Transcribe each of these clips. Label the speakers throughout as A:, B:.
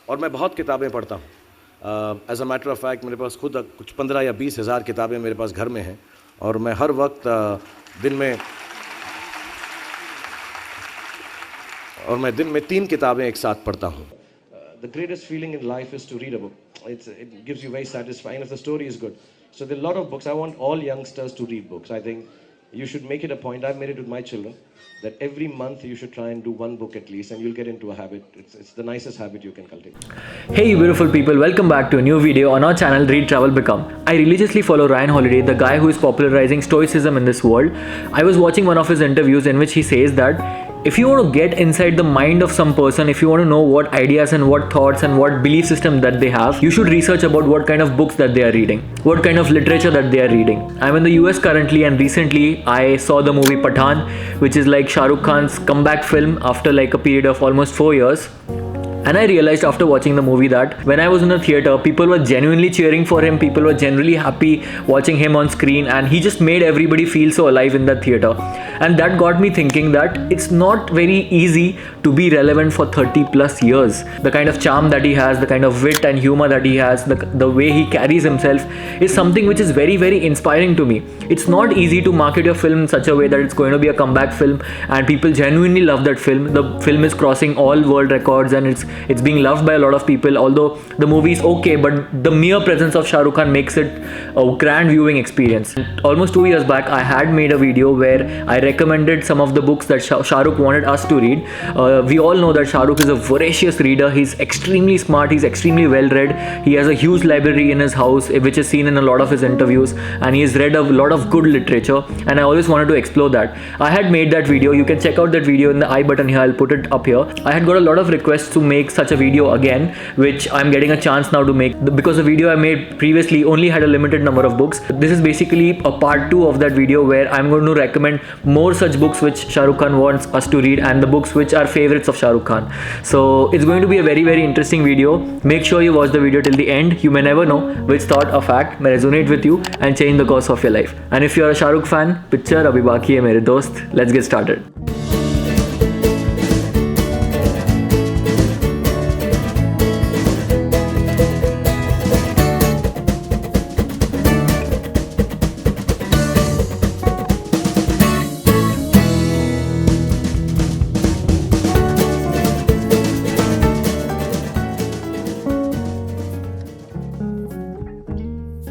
A: और मैं बहुत किताबें पढ़ता हूँ। As a matter of fact मेरे पास खुद कुछ 15 या 20 हज़ार किताबें मेरे पास घर में हैं, और मैं हर वक्त दिन में 3 किताबें एक साथ पढ़ता हूँ।
B: The greatest feeling in life is to read a book. It gives you very satisfying if the story is good. So there are a lot of books. I want all youngsters to read books. I think you should make it a point. I've made it with my children that every month you should try and do one book at least, and you'll get into a habit. It's the nicest habit you can cultivate.
C: Hey beautiful people, welcome back to a new video on our channel Read Travel Become. I religiously follow Ryan Holiday, the guy who is popularizing stoicism in this world. I was watching one of his interviews in which he says that if you want to get inside the mind of some person, if you want to know what ideas and what thoughts and what belief system that they have, you should research about what kind of books that they are reading, what kind of literature that they are reading. I'm in the US currently, and recently I saw the movie Pathaan, which is like Shah Rukh Khan's comeback film after like a period of almost 4 years. And I realized after watching the movie that when I was in the theater, people were genuinely cheering for him, people were genuinely happy watching him on screen, and he just made everybody feel so alive in that theater. And that got me thinking that it's not very easy to be relevant for 30 plus years. The kind of charm that he has, the kind of wit and humor that he has, the way he carries himself is something which is very, very inspiring to me. It's not easy to market your film in such a way that it's going to be a comeback film and people genuinely love that film. The film is crossing all world records and it's being loved by a lot of people, although the movie is okay, but the mere presence of Shah Rukh Khan makes it a grand viewing experience. Almost 2 years back, I had made a video where I recommended some of the books that Shah Rukh wanted us to read. We all know that Shah Rukh is a voracious reader. He's extremely smart, he's extremely well read. He has a huge library in his house, which is seen in a lot of his interviews, and he's read a lot of good literature, and I always wanted to explore that. I had made that video. You can check out that video in the I button here. I'll put it up here. I had got a lot of requests to make such a video again, which I'm getting a chance now to make, because the video I made previously only had a limited number of books. This is basically a part 2 of that video where I'm going to recommend more such books which Shah Rukh Khan wants us to read and the books which are favorites of Shah Rukh Khan. So it's going to be a very, very interesting video. Make sure you watch the video till the end. You may never know which thought or fact may resonate with you and change the course of your life. And if you're a Shah Rukh fan, picture abhi baki hai mere dost. Let's get started.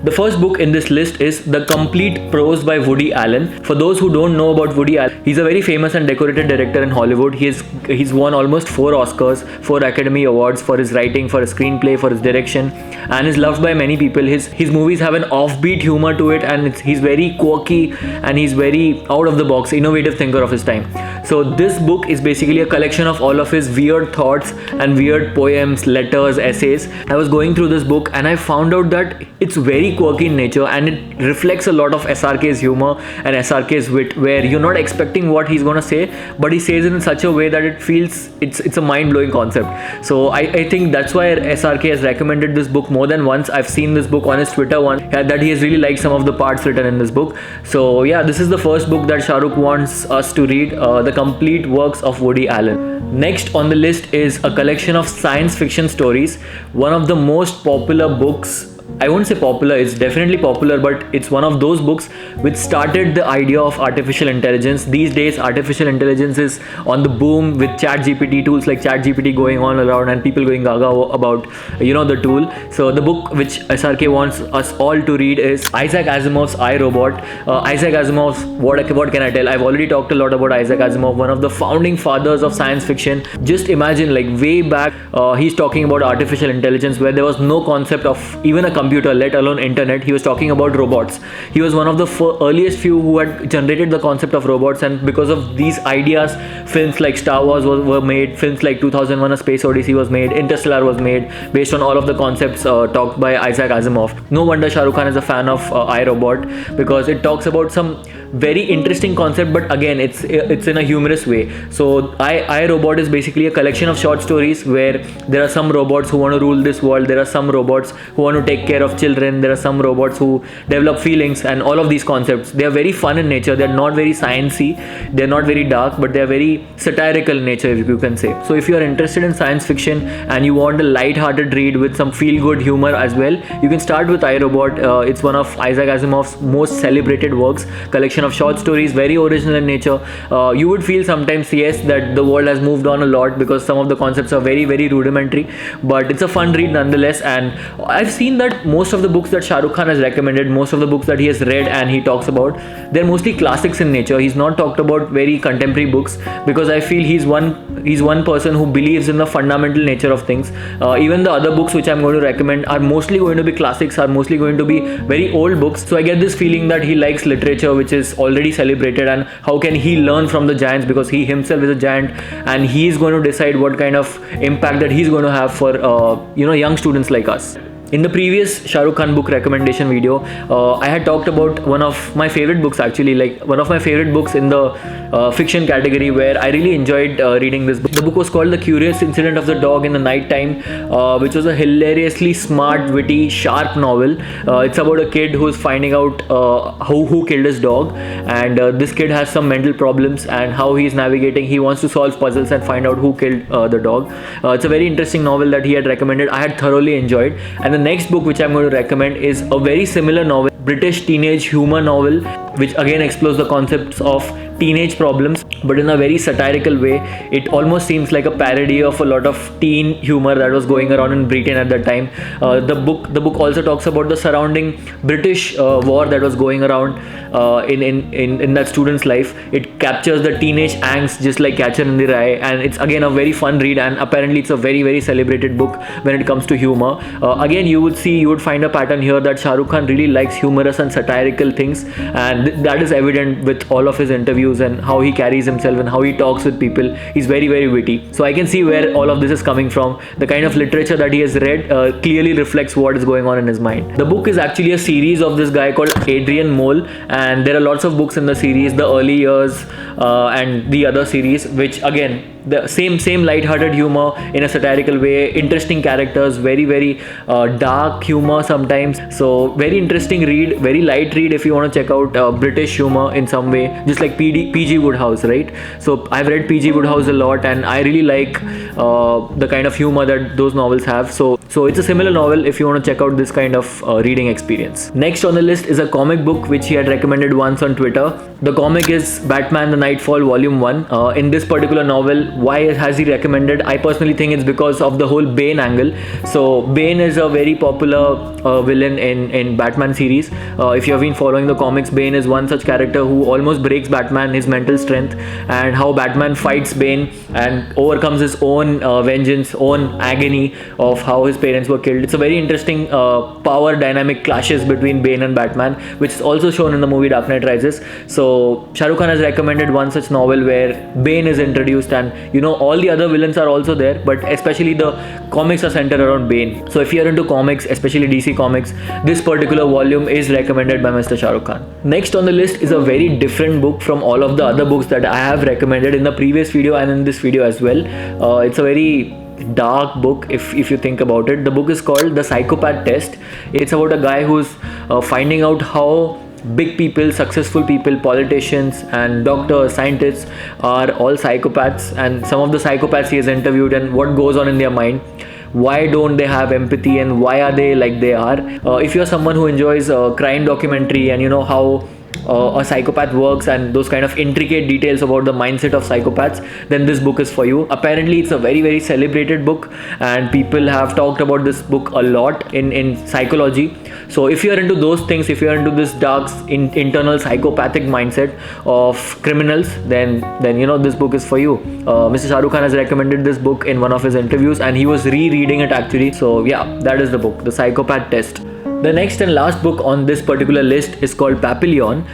C: The first book in this list is The Complete Prose by Woody Allen. For those who don't know about Woody Allen, he's a very famous and decorated director in Hollywood. He's won almost 4 Oscars, 4 Academy Awards for his writing, for his screenplay, for his direction, and is loved by many people. His movies have an offbeat humor to it, and he's very quirky and he's very out of the box, innovative thinker of his time. So this book is basically a collection of all of his weird thoughts and weird poems, letters, essays. I was going through this book and I found out that it's very quirky in nature and it reflects a lot of SRK's humor and SRK's wit, where you're not expecting what he's gonna say, but he says it in such a way that it feels it's a mind-blowing concept. So I think that's why SRK has recommended this book more than once. I've seen this book on his Twitter once, that he has really liked some of the parts written in this book. So yeah, this is the first book that Shah Rukh wants us to read, The Complete Works of Woody Allen. Next on the list is a collection of science fiction stories. One of the most popular books, I won't say popular, it's definitely popular, but it's one of those books which started the idea of artificial intelligence. These days, artificial intelligence is on the boom with ChatGPT, tools like ChatGPT going on around and people going gaga about, the tool. So the book which SRK wants us all to read is Isaac Asimov's I, Robot. Isaac Asimov, what can I tell? I've already talked a lot about Isaac Asimov, one of the founding fathers of science fiction. Just imagine, like way back, he's talking about artificial intelligence where there was no concept of even a computer, let alone internet. He was talking about robots. He was one of the earliest few who had generated the concept of robots, and because of these ideas, films like Star Wars were made, films like 2001 A Space Odyssey was made, Interstellar was made based on all of the concepts talked by Isaac Asimov. No wonder Shah Rukh Khan is a fan of I, Robot, because it talks about some very interesting concept, but again it's in a humorous way. So I Robot is basically a collection of short stories where there are some robots who want to rule this world, there are some robots who want to take care of children, there are some robots who develop feelings, and all of these concepts, they are very fun in nature. They're not very sciencey, they're not very dark, but they're very satirical in nature, if you can say. So if you are interested in science fiction and you want a light-hearted read with some feel-good humor as well, you can start with iRobot. It's one of Isaac Asimov's most celebrated works, collection of short stories, very original in nature. You would feel sometimes, yes, that the world has moved on a lot because some of the concepts are very, very rudimentary, but it's a fun read nonetheless. And I've seen that most of the books that Shah Rukh Khan has recommended, most of the books that he has read and he talks about, they're mostly classics in nature. He's not talked about very contemporary books because I feel he's one person who believes in the fundamental nature of things. Even the other books which I'm going to recommend are mostly going to be classics, are mostly going to be very old books. So I get this feeling that he likes literature which is already celebrated, and how can he learn from the giants, because he himself is a giant and he is going to decide what kind of impact that he's going to have for young students like us. In the previous Shah Rukh Khan book recommendation video, I had talked about one of my favorite books, actually, like one of my favorite books in the fiction category, where I really enjoyed reading this book. The book was called The Curious Incident of the Dog in the Night Time, which was a hilariously smart, witty, sharp novel. It's about a kid who's finding out who killed his dog, and this kid has some mental problems, and how he's navigating. He wants to solve puzzles and find out who killed the dog. It's a very interesting novel that he had recommended. I had thoroughly enjoyed. And the next book which I'm going to recommend is a very similar novel, British teenage humor novel, which again explores the concepts of teenage problems, but in a very satirical way. It almost seems like a parody of a lot of teen humor that was going around in Britain at that time. The book also talks about the surrounding British war that was going around in that student's life. It captures the teenage angst just like Catcher in the Rye, and it's again a very fun read, and apparently it's a very, very celebrated book when it comes to humor. Again, you would find a pattern here that Shah Rukh Khan really likes humorous and satirical things, and that is evident with all of his interviews and how he carries himself and how he talks with people. He's very, very witty. So I can see where all of this is coming from. The kind of literature that he has read clearly reflects what is going on in his mind. The book is actually a series of this guy called Adrian Mole, and there are lots of books in the series, The Early Years and the other series, which again, the same light-hearted humor in a satirical way, interesting characters, very, very dark humor sometimes. So very interesting read, very light read if you want to check out British humor in some way, just like PG Wodehouse, right? So I've read PG Wodehouse a lot, and I really like the kind of humor that those novels have. So it's a similar novel if you want to check out this kind of reading experience. Next on the list is a comic book which he had recommended once on Twitter. The comic is Batman The Nightfall Volume 1. In this particular novel, why has he recommended? I personally think it's because of the whole Bane angle. So Bane is a very popular villain in Batman series. If you have been following the comics, Bane is one such character who almost breaks Batman, his mental strength, and how Batman fights Bane and overcomes his own vengeance, own agony of how his parents were killed. It's a very interesting power dynamic clashes between Bane and Batman, which is also shown in the movie Dark Knight Rises. So Shah Rukh Khan has recommended one such novel where Bane is introduced, and all the other villains are also there, but especially the comics are centered around Bane. So if you're into comics, especially DC comics, this particular volume is recommended by Mr. Shah Rukh Khan. Next on the list is a very different book from all of the other books that I have recommended in the previous video and in this video as well. It's a very dark book if you think about it. The book is called The Psychopath Test. It's about a guy who's finding out how big people, successful people, politicians and doctors, scientists are all psychopaths, and some of the psychopaths he has interviewed and what goes on in their mind. Why don't they have empathy, and why are they like they are? If you're someone who enjoys crime documentary and how a psychopath works and those kind of intricate details about the mindset of psychopaths, then this book is for you. Apparently it's a very, very celebrated book, and people have talked about this book a lot in psychology. So if you're into those things, if you're into this dark internal psychopathic mindset of criminals, then this book is for you. Mr. Shah Rukh Khan has recommended this book in one of his interviews, and he was rereading it actually. So yeah, that is the book, The Psychopath Test. The next and last book on this particular list is called Papillon.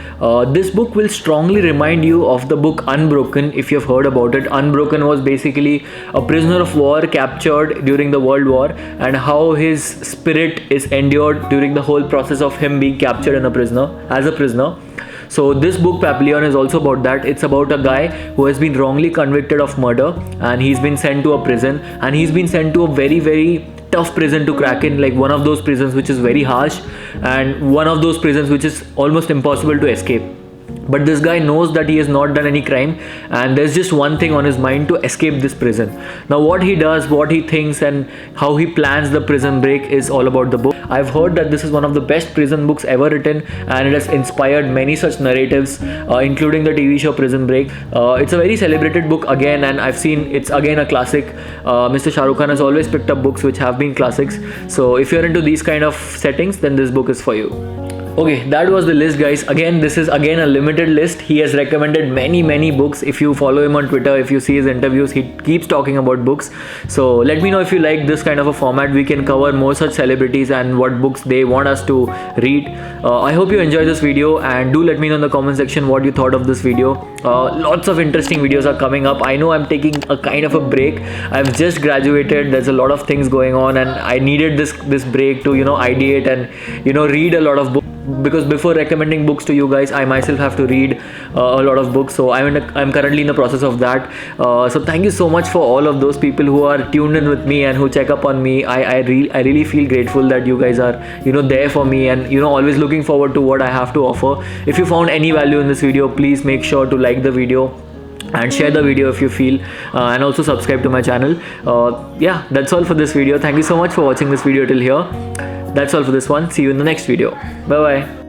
C: This book will strongly remind you of the book Unbroken, if you've heard about it. Unbroken was basically a prisoner of war captured during the World War, and how his spirit is endured during the whole process of him being captured as a prisoner. So this book Papillon is also about that. It's about a guy who has been wrongly convicted of murder, and he's been sent to a prison, and he's been sent to a very tough prison to crack in, like one of those prisons which is very harsh, and one of those prisons which is almost impossible to escape. But this guy knows that he has not done any crime, and there's just one thing on his mind: to escape this prison. Now what he does, what he thinks, and how he plans the prison break is all about the book. I've heard that this is one of the best prison books ever written, and it has inspired many such narratives, including the TV show Prison Break. It's a very celebrated book again, and I've seen it's again a classic. Mr. Shah Rukh Khan has always picked up books which have been classics, so if you're into these kind of settings, then this book is for you. Okay, that was the list, guys. Again, this is again a limited list. He has recommended many books. If you follow him on Twitter, if you see his interviews, he keeps talking about books. So let me know if you like this kind of a format. We can cover more such celebrities and what books they want us to read. I hope you enjoyed this video, and do let me know in the comment section what you thought of this video. Lots of interesting videos are coming up. I know I'm taking a kind of a break. I've just graduated. There's a lot of things going on, and I needed this break to ideate and read a lot of books, because before recommending books to you guys, I myself have to read a lot of books. So I'm currently in the process of that. So thank you so much for all of those people who are tuned in with me and who check up on me. I really feel grateful that you guys are there for me, and always looking forward to what I have to offer. If you found any value in this video, please make sure to like the video and share the video if you feel, and also subscribe to my channel. Yeah, that's all for this video. Thank you so much for watching this video till here. That's all for this one. See you in the next video. Bye bye.